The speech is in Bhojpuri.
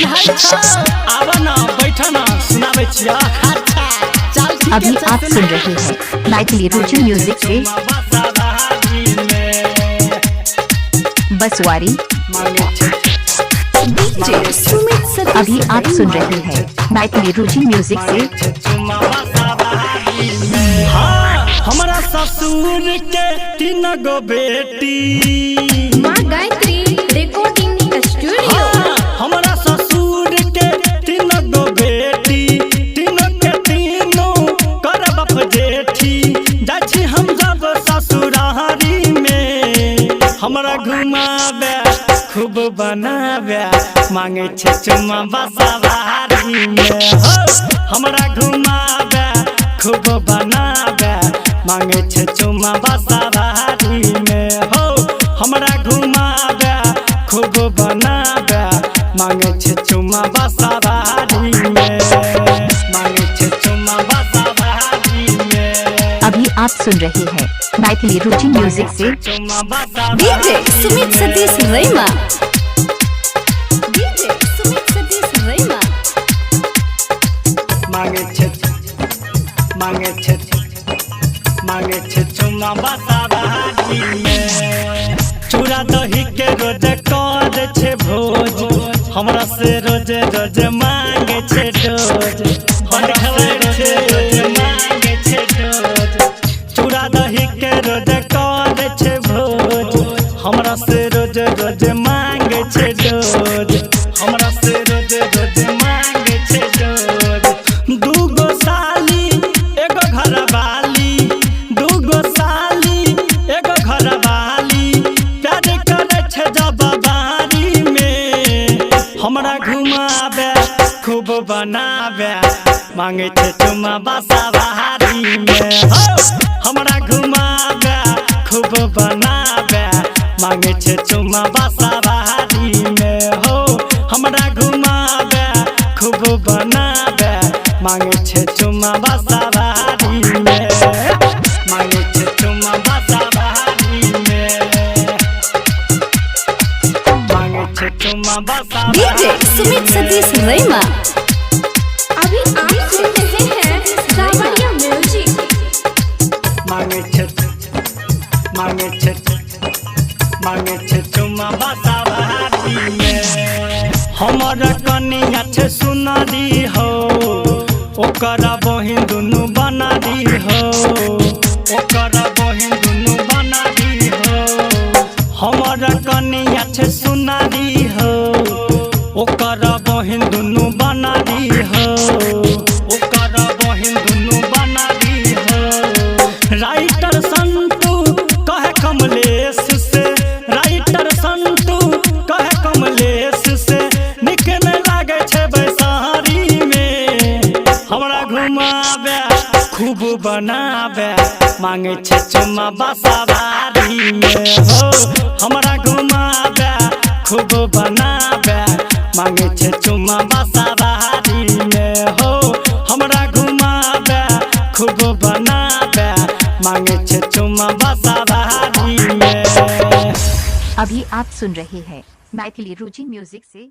आवा ना बैठा ना सुनावे छिया। अभी आप सुन रहे हैं मैथिली रुचि म्यूजिक से बसवारी। अभी आप सुन रहे हैं मैथिली रुचि म्यूजिक से हमारा ससुर के 3 गो बेटी माँ गायत्री रिकॉर्डिंग स्टूडियो। हमारा ससुर के 3 गो बेटी, तीनों के तीनों कर बाप जेठी। जाछी हम जब ससुरारी में हमरा घुमावे खूब बनावे, मांगे छे चुम्मा बसवारी में। हमरा घुमावे खूब बनावे, मांगे छे चुम्मा बसवारी में। हो हमरा घुमावे खूब बनावे, मांगे छे चुम्मा बसवारी में, मांगे छे चुम्मा बसवारी में। अभी आप सुन रहे हैं मैथिली रुचि म्यूजिक से डीजे सुमित सतीश रैमा। डीजे सुमित सतीश रैमा। मांगे छे चुम्मा बसवारी में। चूड़ा दही के रोज कर छे भोज, हमरा से रोज रोज मांगे छे डोज। बड़ खबर छे रोज मांगे छे डोज। चूड़ा दही के रोज कर छे भोज, हमरा से रोज रोज मांगे छे डोज। हमरा से रोज रोज मांगे छे डोज। 2 गो साली एगो घर वाली, 2 गो साली एगो घर वाली, प्यार करे छे जब बारी में। हमरा घुमावे खूब बनावे, मांगे छे चुम्मा बसवारी में। हमरा घुमावे खूब बनावे, मांगे छे चुम्मा बसवारी में। हो हमरा घुमावे खूब बनावे, मांगे छे चुम्मा बसवारी में, मांगे छे चुम्मा बसवारी में, मांगे छे चुम्मा बसवारी। डीजे सुमित सतीश रैमा। अभी आप सुन रहे हैं सावरिया म्यूजिक। मांगे छे चुम्मा बसवारी में। हमर कनिया छे सुनरी हो, ओकर बहिन दुनू बनारी हो, ओकर बहिन दुनू बनारी हो। हमर कनिया छे सुनरी हो, ओकर बहिन दुनू बनारी हो, ओकर बहिन दुनू बनारी हो। राइटर संतू कहे कमलेश से, राइटर संतू कहे कमलेश से, निक न लागे छे बैसारी में। हमरा घुमावे खूब बनावे, मांगे छे चुम्मा बसवारी में। हो हमरा घुमावे खूब बनावे, मांगे छे चुम्मा बसवारी में। हो हमरा घुमावे खूब बनावे, मांगे छे चुम्मा बसवारी में। अभी आप सुन रहे हैं मैथिली रुचि म्यूजिक से